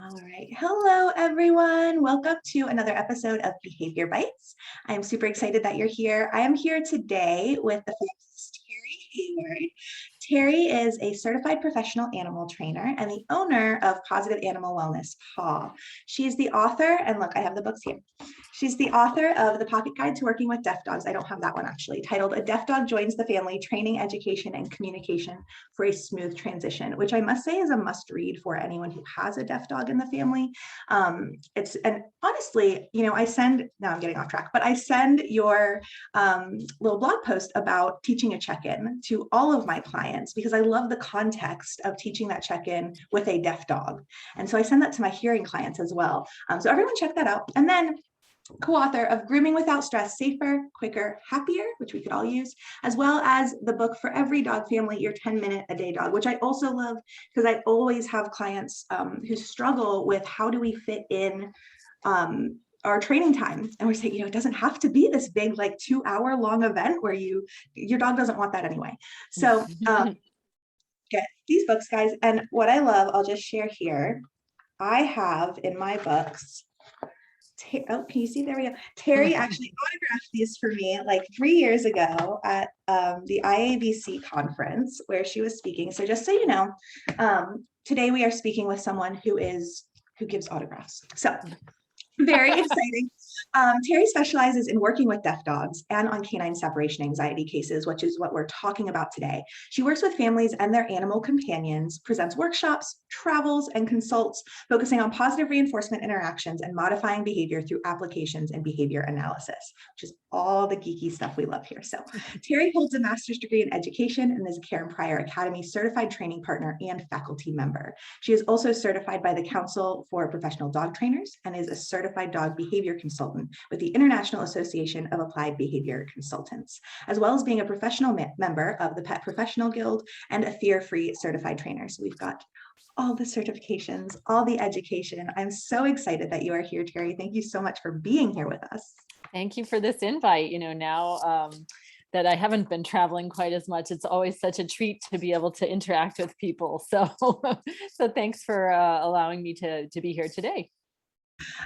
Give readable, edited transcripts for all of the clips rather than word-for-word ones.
All right. Hello, everyone. Welcome to another episode of Behavior Bites. I'm super excited that you're here. I am here today with the fabulous Terrie Hayward. Terrie is a certified professional animal trainer and the owner of Positive Animal Wellness Paw. She's the author, and look, I have the books here. She's the author of The Pocket Guide to Working with Deaf Dogs. I don't have that one actually, titled A Deaf Dog Joins the Family, Training, Education, and Communication for a Smooth Transition, which I must say is a must read for anyone who has a deaf dog in the family. And honestly, now I'm getting off track, but I send your little blog post about teaching a check-in to all of my clients because I love the context of teaching that check-in with a deaf dog. And so I send that to my hearing clients as well. So everyone check that out. And then co-author of Grooming Without Stress, Safer, Quicker, Happier, which we could all use, as well as the book For Every Dog Family, Your 10-Minute a Day Dog, which I also love because I always have clients who struggle with how do we fit in our training time. And we're saying, it doesn't have to be this big, like 2-hour long event where your dog doesn't want that anyway. So get these books, guys. And what I love, I'll just share here. I have in my books, can you see? There we go. Terrie actually autographed these for me like 3 years ago at the IABC conference where she was speaking. So just so you know, today we are speaking with someone who gives autographs. So very exciting. Terrie specializes in working with deaf dogs and on canine separation anxiety cases, which is what we're talking about today. She works with families and their animal companions, presents workshops, travels, and consults, focusing on positive reinforcement interactions and modifying behavior through applications and behavior analysis, which is all the geeky stuff we love here. So Terrie holds a master's degree in education and is a Karen Pryor Academy certified training partner and faculty member. She is also certified by the Council for Professional Dog Trainers and is a certified dog behavior consultant with the International Association of Applied Behavior Consultants, as well as being a professional member of the Pet Professional Guild and a fear-free certified trainer. So we've got all the certifications, all the education. I'm so excited that you are here, Terrie. Thank you so much for being here with us. Thank you for this invite. Now that I haven't been traveling quite as much, it's always such a treat to be able to interact with people. So, so thanks for allowing me to be here today.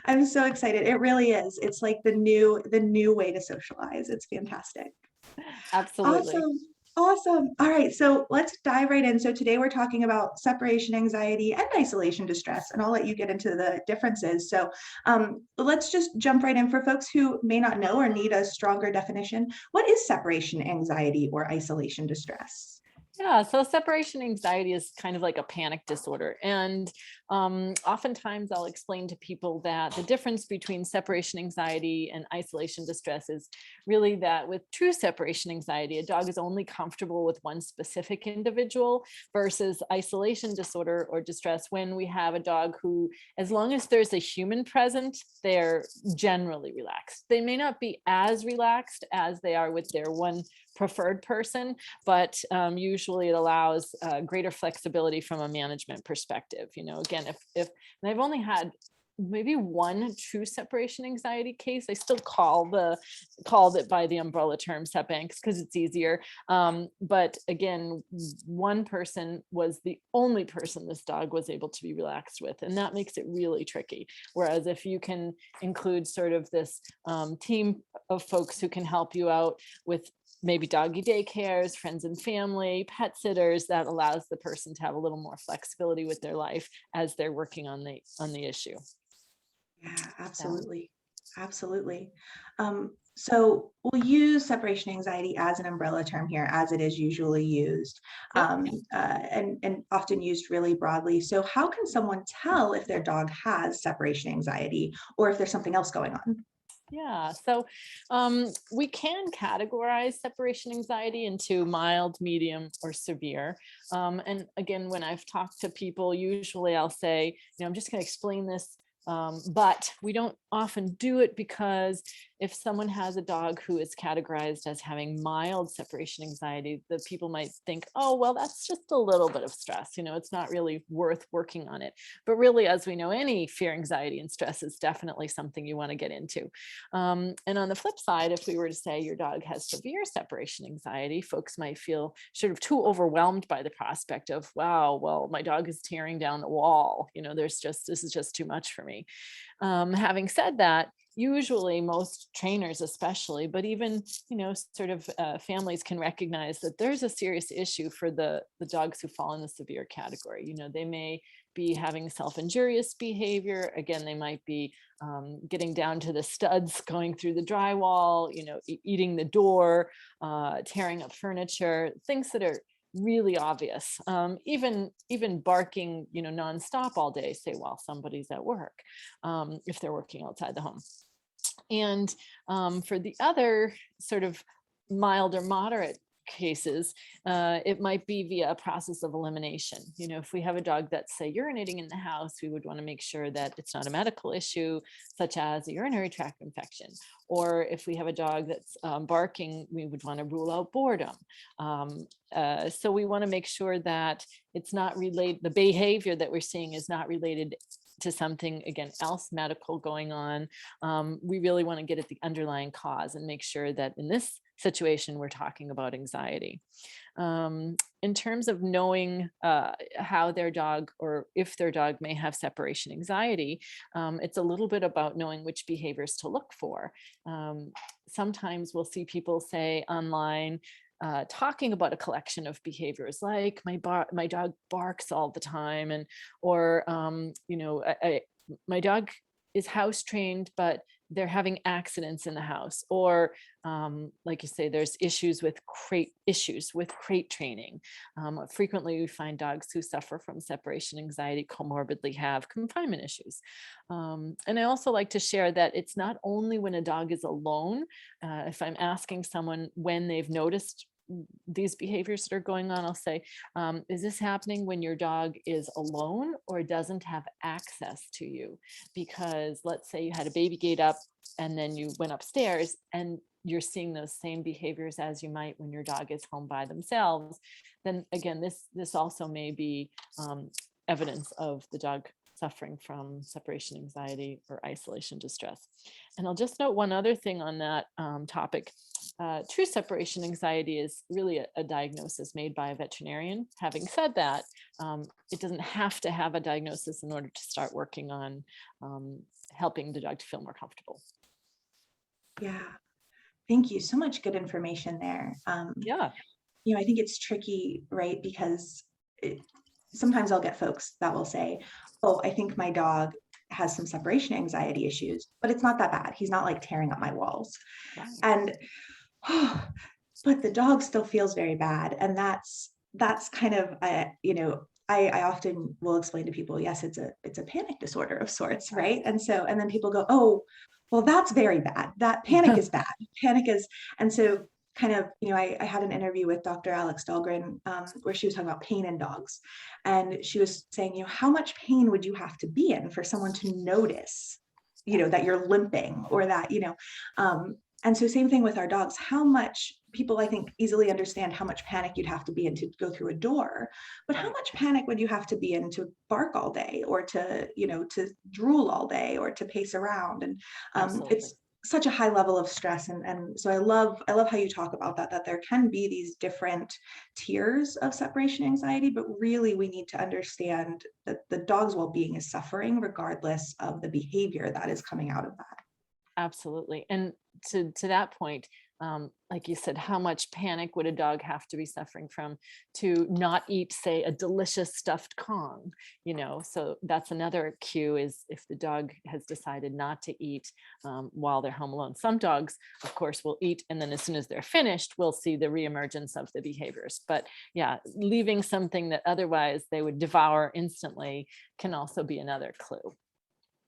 I'm so excited. It really is. It's like the new way to socialize. It's fantastic. Absolutely. Awesome. All right. So let's dive right in. So today we're talking about separation anxiety and isolation distress, and I'll let you get into the differences. So let's just jump right in for folks who may not know or need a stronger definition. What is separation anxiety or isolation distress? Yeah, so separation anxiety is kind of like a panic disorder. And oftentimes I'll explain to people that the difference between separation anxiety and isolation distress is really that with true separation anxiety, a dog is only comfortable with one specific individual versus isolation disorder or distress when we have a dog who, as long as there's a human present, they're generally relaxed. They may not be as relaxed as they are with their one preferred person, but usually it allows greater flexibility from a management perspective. Again, if and I've only had maybe one true separation anxiety case. I still called it by the umbrella term setbacks because it's easier. But again, one person was the only person this dog was able to be relaxed with, and that makes it really tricky. Whereas if you can include sort of this team of folks who can help you out with maybe doggy daycares, friends and family, pet sitters, that allows the person to have a little more flexibility with their life as they're working on the issue. Yeah, absolutely. Absolutely. So we'll use separation anxiety as an umbrella term here, as it is usually used, and often used really broadly. So how can someone tell if their dog has separation anxiety or if there's something else going on? Yeah, so we can categorize separation anxiety into mild, medium, or severe. And again, when I've talked to people, usually I'll say, I'm just going to explain this, but we don't often do it because if someone has a dog who is categorized as having mild separation anxiety, the people might think, oh, well, that's just a little bit of stress. It's not really worth working on it. But really, as we know, any fear, anxiety, and stress is definitely something you want to get into. And on the flip side, if we were to say your dog has severe separation anxiety, folks might feel sort of too overwhelmed by the prospect of, wow, well, my dog is tearing down the wall. This is just too much for me. Having said that, usually most trainers especially, but even, sort of families can recognize that there's a serious issue for the dogs who fall in the severe category. They may be having self-injurious behavior. Again, they might be getting down to the studs, going through the drywall, eating the door, tearing up furniture, things that are really obvious. Even barking, nonstop all day, say while somebody's at work, if they're working outside the home. And for the other sort of mild or moderate cases, it might be via a process of elimination. If we have a dog that's, say, urinating in the house, we would want to make sure that it's not a medical issue, such as a urinary tract infection. Or if we have a dog that's barking, we would want to rule out boredom. So we want to make sure that it's not related, the behavior that we're seeing is not related to something, again, else medical going on. We really want to get at the underlying cause and make sure that in this situation, we're talking about anxiety. In terms of knowing how their dog, or if their dog may have separation anxiety, it's a little bit about knowing which behaviors to look for. Sometimes we'll see people say online, talking about a collection of behaviors, like my dog barks all the time, or my dog is house trained, but they're having accidents in the house, or like you say, there's issues with crate training. Frequently we find dogs who suffer from separation anxiety comorbidly have confinement issues. And I also like to share that it's not only when a dog is alone. If I'm asking someone when they've noticed these behaviors that are going on, I'll say, is this happening when your dog is alone or doesn't have access to you? Because let's say you had a baby gate up and then you went upstairs and you're seeing those same behaviors as you might when your dog is home by themselves, then again, this also may be evidence of the dog suffering from separation anxiety or isolation distress. And I'll just note one other thing on that topic. True separation anxiety is really a diagnosis made by a veterinarian. Having said that, it doesn't have to have a diagnosis in order to start working on helping the dog to feel more comfortable. Yeah, thank you. So much good information there. Yeah. I think it's tricky, right? Because sometimes I'll get folks that will say, oh, I think my dog has some separation anxiety issues, but it's not that bad. He's not like tearing up my walls. Right. And but the dog still feels very bad. And that's kind of, I often will explain to people, yes, it's a panic disorder of sorts, right? And then people go, oh, well, that's very bad. That panic is bad. Panic is, and so kind of, I had an interview with Dr. Alex Dahlgren where she was talking about pain in dogs. And she was saying, how much pain would you have to be in for someone to notice, that you're limping, or that, and so same thing with our dogs. How much people, I think, easily understand how much panic you'd have to be in to go through a door, but how much panic would you have to be in to bark all day, or to, to drool all day, or to pace around? And it's such a high level of stress. And so I love how you talk about that there can be these different tiers of separation anxiety, but really we need to understand that the dog's well-being is suffering regardless of the behavior that is coming out of that. Absolutely. And to that point, like you said, how much panic would a dog have to be suffering from to not eat, say, a delicious stuffed Kong? So that's another cue, is if the dog has decided not to eat while they're home alone. Some dogs, of course, will eat, and then as soon as they're finished, we'll see the reemergence of the behaviors. But yeah, leaving something that otherwise they would devour instantly can also be another clue.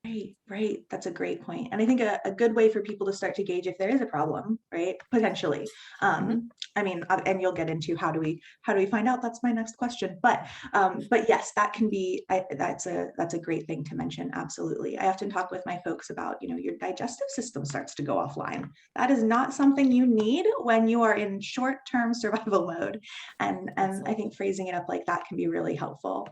Right, right. That's a great point. And I think a good way for people to start to gauge if there is a problem, right? Potentially. Mhm. I mean, and you'll get into how do we find out? That's my next question. But yes, that can be that's a great thing to mention. Absolutely. I often talk with my folks about, your digestive system starts to go offline. That is not something you need when you are in short-term survival mode. And I think Absolutely. phrasing it up like that can be really helpful.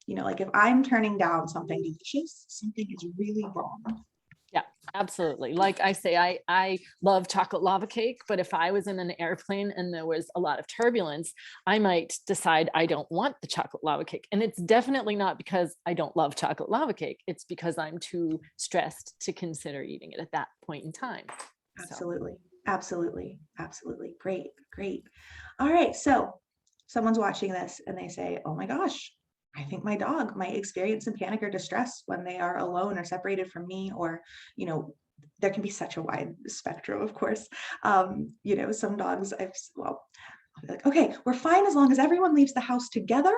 Like if I'm turning down something delicious, something is really wrong. Yeah, absolutely. Like I say, I love chocolate lava cake, but if I was in an airplane and there was a lot of turbulence, I might decide I don't want the chocolate lava cake. And it's definitely not because I don't love chocolate lava cake. It's because I'm too stressed to consider eating it at that point in time. So, Absolutely. Absolutely. Absolutely. Great. Great. All right. So someone's watching this and they say, oh my gosh, I think my dog might experience some panic or distress when they are alone or separated from me, or, you know, there can be such a wide spectrum, of course. Some dogs well, I'll be like, okay, we're fine as long as everyone leaves the house together,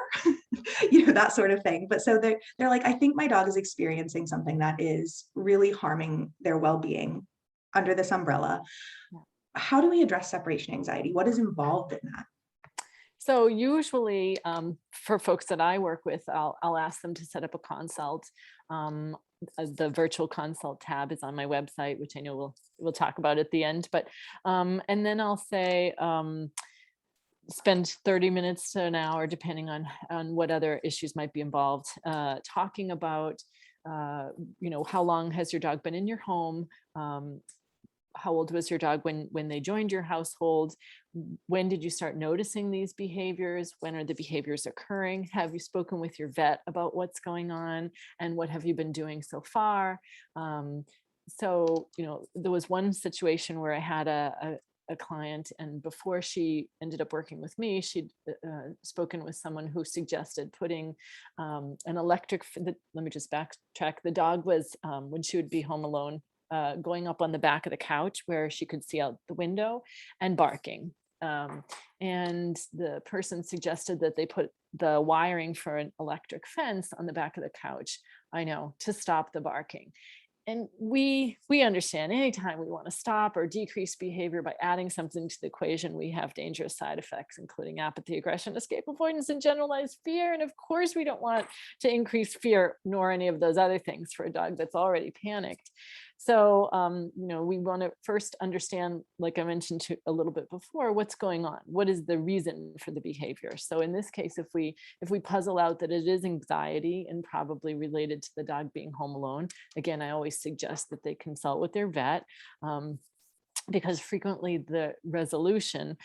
that sort of thing. But so they're like, I think my dog is experiencing something that is really harming their well-being under this umbrella. yeah. How do we address separation anxiety? What is involved in that? So usually for folks that I work with, I'll ask them to set up a consult. Um, the virtual consult tab is on my website, which I know we'll talk about at the end. But and then I'll say spend 30 minutes to an hour, depending on what other issues might be involved, talking about how long has your dog been in your home. How old was your dog when they joined your household? When did you start noticing these behaviors? When are the behaviors occurring? Have you spoken with your vet about what's going on, and what have you been doing so far? There was one situation where I had a client, and before she ended up working with me, she'd spoken with someone who suggested putting an let me just backtrack. The dog was, when she would be home alone, going up on the back of the couch where she could see out the window and barking. Um, and the person suggested that they put the wiring for an electric fence on the back of the couch, I know, to stop the barking. And we understand anytime we want to stop or decrease behavior by adding something to the equation, we have dangerous side effects, including apathy, aggression, escape avoidance, and generalized fear. And of course, we don't want to increase fear nor any of those other things for a dog that's already panicked. So, we want to first understand, like I mentioned a little bit before, what's going on. What is the reason for the behavior? So, in this case, if we puzzle out that it is anxiety and probably related to the dog being home alone, again, I always suggest that they consult with their vet. Because frequently the resolution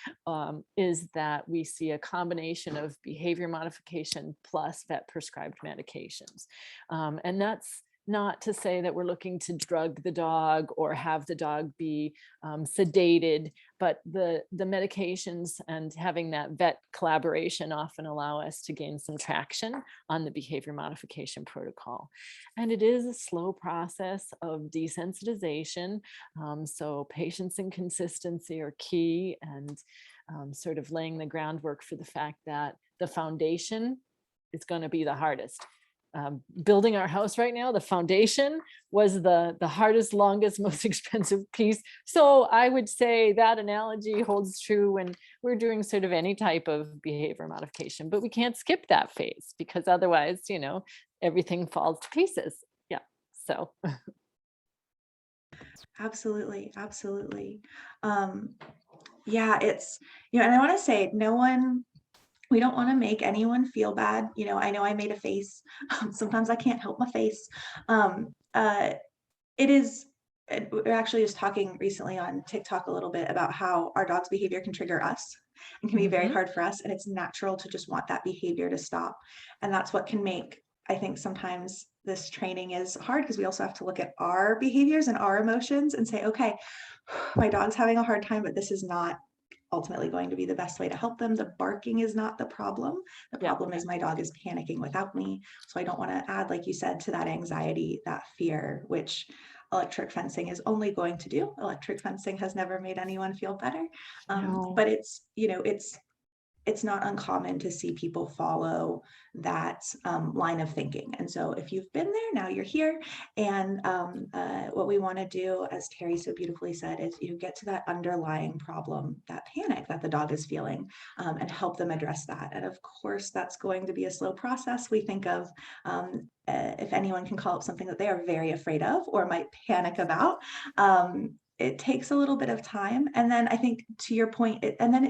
is that we see a combination of behavior modification plus vet prescribed medications. And that's not to say that we're looking to drug the dog or have the dog be sedated, but the medications and having that vet collaboration often allow us to gain some traction on the behavior modification protocol. And it is a slow process of desensitization. So patience and consistency are key, and sort of laying the groundwork for the fact that the foundation is going to be the hardest. Building our house right now, the foundation was the hardest, longest, most expensive piece. So I would say that analogy holds true when we're doing sort of any type of behavior modification, but we can't skip that phase because otherwise, everything falls to pieces. Yeah. So Absolutely, absolutely. Yeah, and I want to say, we don't want to make anyone feel bad. I know I made a face. Sometimes I can't help my face. Um, uh, it is, we're actually just talking recently on TikTok a little bit about how our dog's behavior can trigger us and can be very mhm. hard for us. And it's natural to just want that behavior to stop. And that's what can make, I think sometimes this training is hard because we also have to look at our behaviors and our emotions and say, okay, my dog's having a hard time, but this is not ultimately going to be the best way to help them. The barking is not the problem. The Yeah. problem is my dog is panicking without me. So I don't want to add, like you said, to that anxiety, that fear, which electric fencing is only going to do. Electric fencing has never made anyone feel better. No. But it's it's not uncommon to see people follow that line of thinking. And so if you've been there, now you're here. And what we want to do, as Terrie so beautifully said, is you get to that underlying problem, that panic that the dog is feeling, and help them address that. And of course, that's going to be a slow process. We think of if anyone can call up something that they are very afraid of or might panic about, it takes a little bit of time. And then I think to your point,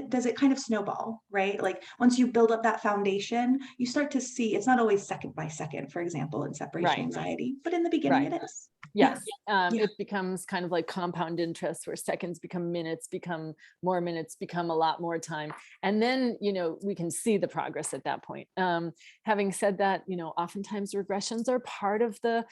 does it kind of snowball, right? Like once you build up that foundation, you start to see it's not always second by second, for example, in separation Right. anxiety, but in the beginning Right. it is. Yes, Yeah. it becomes kind of like compound interest where seconds become minutes, become more minutes, become a lot more time. And then, we can see the progress at that point. Having said that, oftentimes regressions are part of the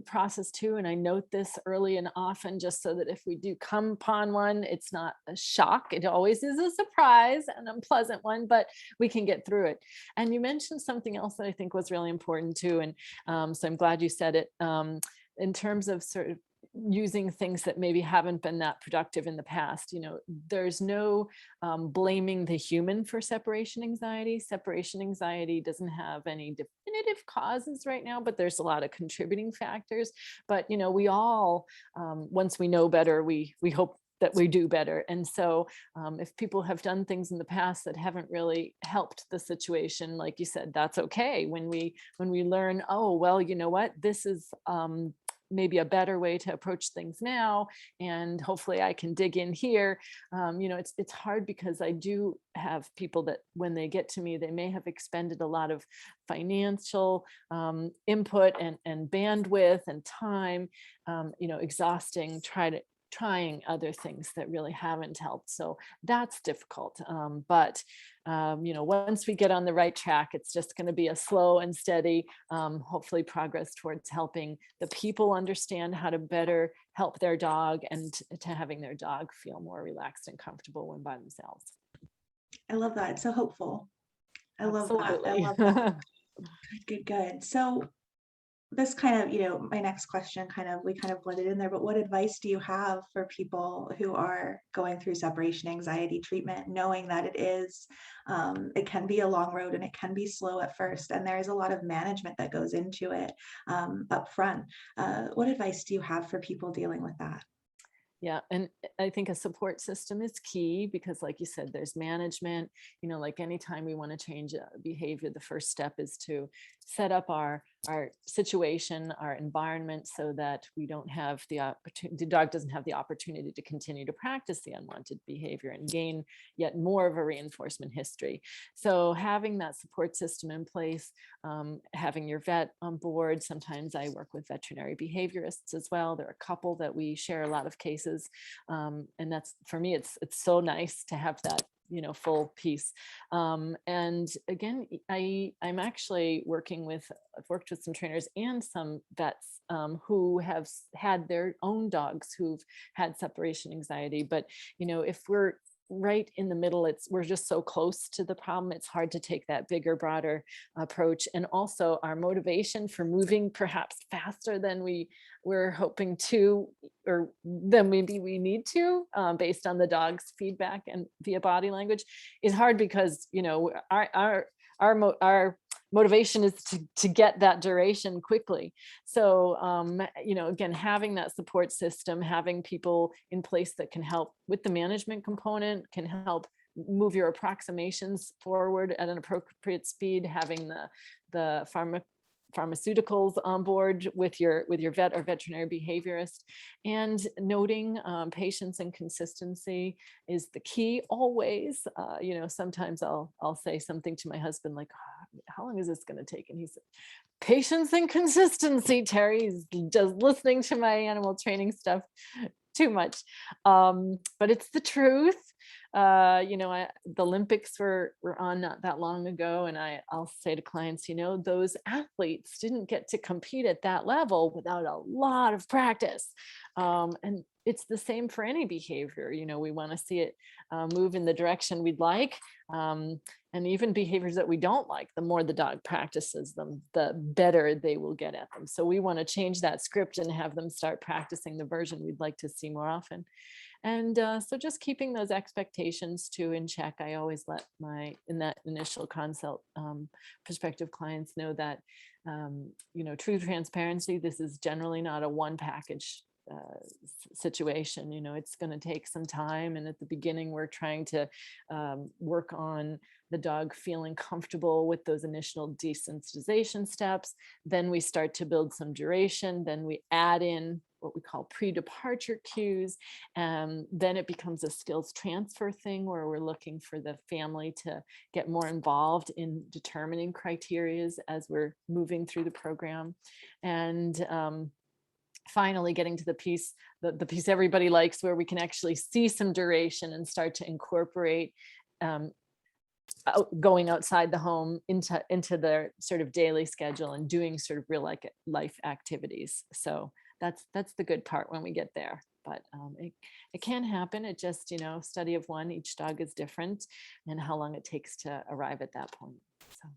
process too. And I note this early and often just so that if we do come upon one, it's not a shock. It always is a surprise, an unpleasant one, but we can get through it. And you mentioned something else that I think was really important too. And so I'm glad you said it. In terms of sort of using things that maybe haven't been that productive in the past, there's no blaming the human for separation anxiety. Separation anxiety doesn't have any definitive causes right now, but there's a lot of contributing factors. But we all, once we know better, we hope that we do better. And so if people have done things in the past that haven't really helped the situation, like you said, that's okay. When we learn, oh, well, you know what, this is maybe a better way to approach things now, and hopefully I can dig in here. It's hard because I do have people that when they get to me, they may have expended a lot of financial input and bandwidth and time, exhausting, trying other things that really haven't helped. So that's difficult. But once we get on the right track, it's just going to be a slow and steady, hopefully progress towards helping the people understand how to better help their dog and to having their dog feel more relaxed and comfortable when by themselves. I love that. It's so hopeful. I love that. I Absolutely. love that. Good. So this kind of, my next question we kind of blended in there, but what advice do you have for people who are going through separation anxiety treatment, knowing that it can be a long road and it can be slow at first, and there is a lot of management that goes into it up front. What advice do you have for people dealing with that? Yeah, and I think a support system is key because, like you said, there's management. Like anytime we want to change a behavior, the first step is to set up our situation, our environment, so that we don't have the opportunity. The dog doesn't have the opportunity to continue to practice the unwanted behavior and gain yet more of a reinforcement history. So having that support system in place, having your vet on board. Sometimes I work with veterinary behaviorists as well. There are a couple that we share a lot of cases, and that's, for me, it's so nice to have that full piece. And again, I'm actually I've worked with some trainers and some vets who have had their own dogs who've had separation anxiety. But if we're right in the middle, we're just so close to the problem, it's hard to take that bigger, broader approach. And also our motivation for moving perhaps faster than we're hoping to, or than maybe we need to, based on the dog's feedback and via body language, is hard because our motivation is to get that duration quickly. So, again, having that support system, having people in place that can help with the management component, can help move your approximations forward at an appropriate speed, having the pharmaceuticals on board with your vet or veterinary behaviorist, and noting patience and consistency is the key always. Sometimes I'll say something to my husband like, "Oh, how long is this going to take?" And he said, "Patience and consistency." Terry's just listening to my animal training stuff too much, but it's the truth. The Olympics were on not that long ago, and I'll say to clients, those athletes didn't get to compete at that level without a lot of practice. And it's the same for any behavior. We want to see it move in the direction we'd like. And even behaviors that we don't like, the more the dog practices them, the better they will get at them. So we want to change that script and have them start practicing the version we'd like to see more often. And so just keeping those expectations too in check. I always let in that initial consult, prospective clients know that, true transparency, this is generally not a one package situation. It's going to take some time. And at the beginning, we're trying to work on the dog feeling comfortable with those initial desensitization steps. Then we start to build some duration. Then we add in what we call pre-departure cues. Then it becomes a skills transfer thing where we're looking for the family to get more involved in determining criterias as we're moving through the program. And finally getting to the piece everybody likes, where we can actually see some duration and start to incorporate going outside the home into their sort of daily schedule and doing sort of real life activities. So that's the good part when we get there. But it can happen. It just, study of one, each dog is different, and how long it takes to arrive at that point. So.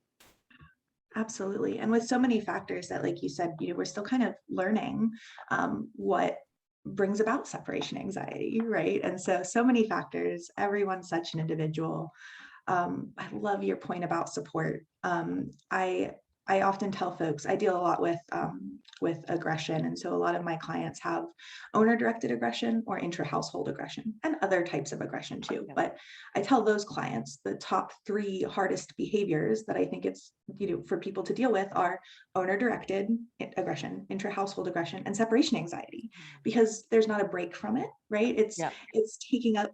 Absolutely. And with so many factors that, like you said, we're still kind of learning what brings about separation anxiety, right? And so many factors, everyone's such an individual. I love your point about support. I often tell folks, I deal a lot with aggression. And so a lot of my clients have owner-directed aggression or intra-household aggression and other types of aggression too. Yeah. But I tell those clients the top 3 hardest behaviors that I think it's, for people to deal with are owner-directed aggression, intra-household aggression, and separation anxiety, because there's not a break from it, right? It's taking up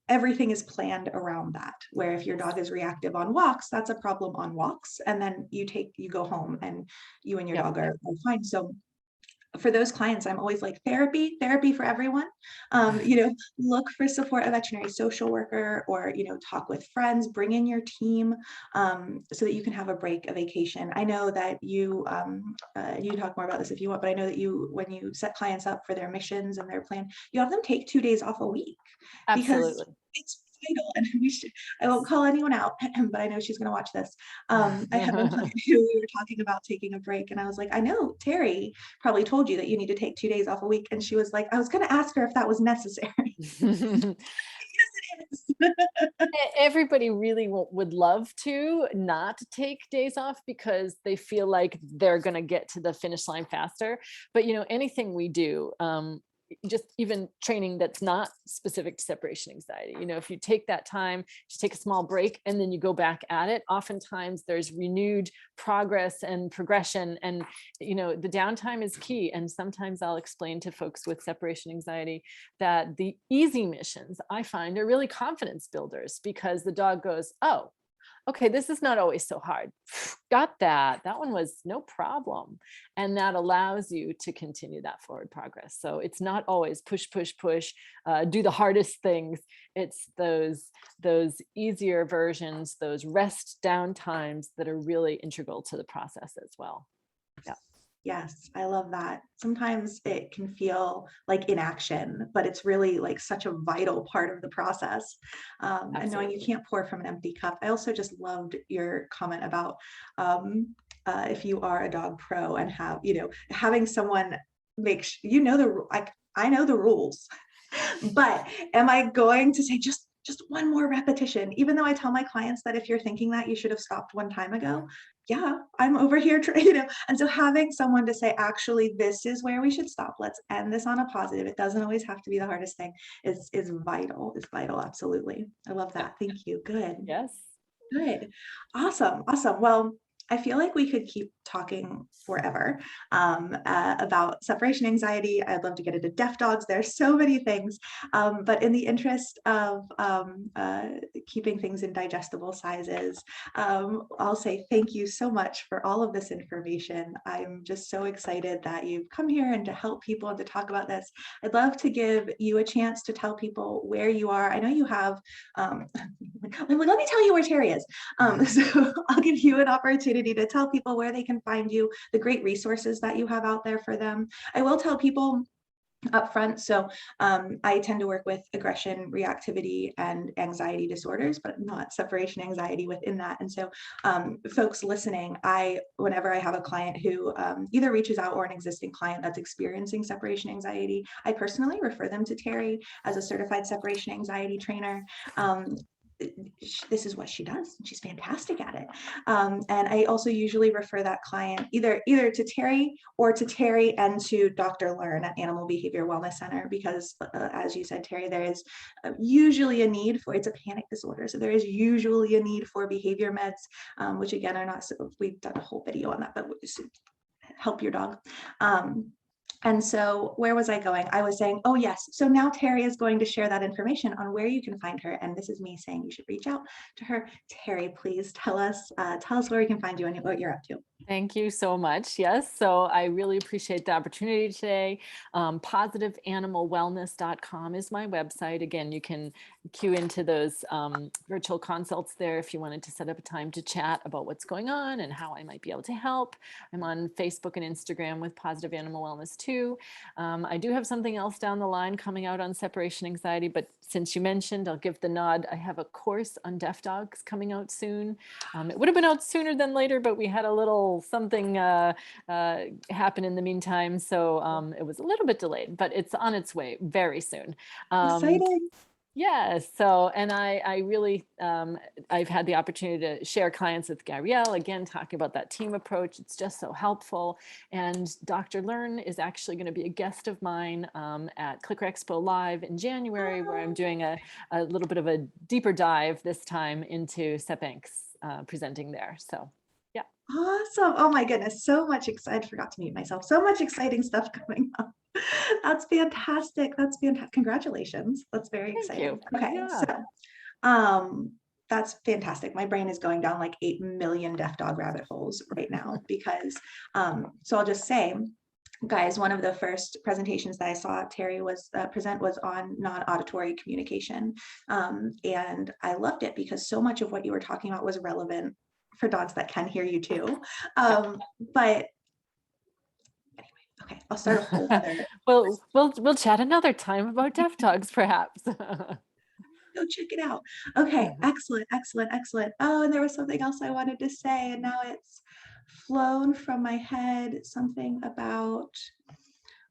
everything is planned around that, where if your dog is reactive on walks, that's a problem on walks. And then you go home and you and your dog are fine. So for those clients, I'm always like, therapy for everyone. Look for support, a veterinary social worker, or, talk with friends, bring in your team, so that you can have a break, a vacation. I know that you talk more about this if you want, but I know that when you set clients up for their missions and their plan, you have them take 2 days off a week. Absolutely. Because it's vital. And I won't call anyone out, but I know she's going to watch this. I have a client who we were talking about taking a break, and I was like, I know Terrie probably told you that you need to take 2 days off a week. And she was like, I was going to ask her if that was necessary. Yes, it is. Everybody really would love to not take days off because they feel like they're going to get to the finish line faster. But, anything we do, just even training that's not specific to separation anxiety, if you take that time, just take a small break and then you go back at it, oftentimes there's renewed progress and progression. And, the downtime is key. And sometimes I'll explain to folks with separation anxiety that the easy missions I find are really confidence builders, because the dog goes, oh, okay, this is not always so hard. Got that. That one was no problem. And that allows you to continue that forward progress. So it's not always push, do the hardest things. It's those easier versions, those rest down times that are really integral to the process as well. Yeah. Yes, I love that. Sometimes it can feel like inaction, but it's really like such a vital part of the process. And knowing you can't pour from an empty cup. I also just loved your comment about if you are a dog pro and having someone make I know the rules, but am I going to say just one more repetition, even though I tell my clients that if you're thinking that, you should have stopped one time ago. Yeah, I'm over here, and so having someone to say, actually, this is where we should stop. Let's end this on a positive. It doesn't always have to be the hardest thing. Is vital. It's vital. Absolutely. I love that. Thank you. Good. Yes. Good. Awesome. Well, I feel like we could keep talking forever about separation anxiety. I'd love to get into deaf dogs. There's so many things, but in the interest of keeping things in digestible sizes, I'll say thank you so much for all of this information. I'm just so excited that you've come here and to help people and to talk about this. I'd love to give you a chance to tell people where you are. I know you have, let me tell you where Terrie is. So I'll give you an opportunity to tell people where they can find you, the great resources that you have out there for them. I will tell people, up front. So I tend to work with aggression, reactivity, and anxiety disorders, but not separation anxiety within that. And so folks listening, whenever I have a client who either reaches out or an existing client that's experiencing separation anxiety, I personally refer them to Terrie as a certified separation anxiety trainer. This is what she does. She's fantastic at it. And I also usually refer that client either to Terrie or to Terrie and to Dr. Learn at Animal Behavior Wellness Center, because as you said, Terrie, there is usually a need for, it's a panic disorder. So there is usually a need for behavior meds, which again are not, we've done a whole video on that, but help your dog. And so where was I going? I was saying, oh yes, so now Terrie is going to share that information on where you can find her. And this is me saying you should reach out to her. Terrie, please tell us where we can find you and what you're up to. Thank you so much. Yes, so I really appreciate the opportunity today. Positiveanimalwellness.com is my website. Again, you can cue into those virtual consults there if you wanted to set up a time to chat about what's going on and how I might be able to help. I'm on Facebook and Instagram with Positive Animal Wellness too. I do have something else down the line coming out on separation anxiety, but since you mentioned, I'll give the nod. I have a course on deaf dogs coming out soon. It would have been out sooner than later, but we had a little something happen in the meantime. So it was a little bit delayed, but it's on its way very soon. Exciting. Yeah, so, and I really, I've had the opportunity to share clients with Gabrielle, again, talking about that team approach. It's just so helpful. And Dr. Learn is actually going to be a guest of mine at Clicker Expo Live in January, where I'm doing a little bit of a deeper dive this time into SEPANCs presenting there. So, yeah. Awesome. Oh my goodness. So much exciting. I forgot to mute myself. So much exciting stuff coming up. That's fantastic. That's fantastic. Congratulations. That's very exciting. Okay. Yeah. So that's fantastic. My brain is going down like 8 million deaf dog rabbit holes right now because so I'll just say, guys, one of the first presentations that I saw Terrie was present was on non-auditory communication. And I loved it because so much of what you were talking about was relevant for dogs that can hear you too. But anyway, okay, I'll start a whole other. We'll chat another time about deaf dogs, perhaps. Go check it out. Okay, excellent, excellent, excellent. Oh, and there was something else I wanted to say, and now it's flown from my head. Something about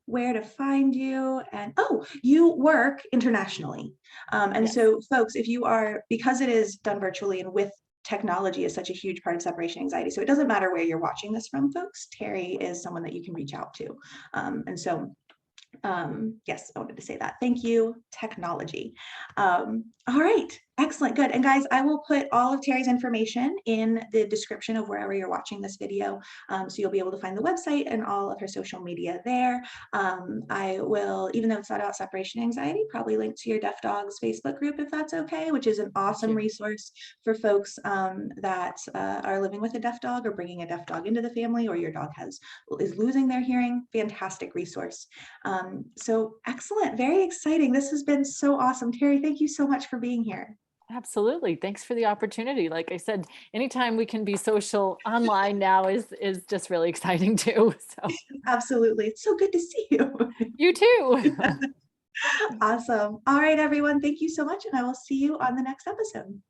where to find you, and oh, you work internationally. And Yes. so folks, if you are, because it is done virtually and with technology is such a huge part of separation anxiety. So it doesn't matter where you're watching this from, folks. Terrie is someone that you can reach out to. And so yes, I wanted to say that. Thank you, technology. All right, excellent, good. And guys, I will put all of Terrie's information in the description of wherever you're watching this video. So you'll be able to find the website and all of her social media there. I will, even though it's not about separation anxiety, probably link to your Deaf Dogs Facebook group if that's okay, which is an awesome resource for folks that are living with a deaf dog or bringing a deaf dog into the family, or your dog is losing their hearing. Fantastic resource. So excellent, very exciting. This has been so awesome. Terrie, thank you so much for being here. Absolutely. Thanks for the opportunity. Like I said, anytime we can be social online now is just really exciting too. So Absolutely. It's so good to see you. you too. Awesome. All right, everyone. Thank you so much. And I will see you on the next episode.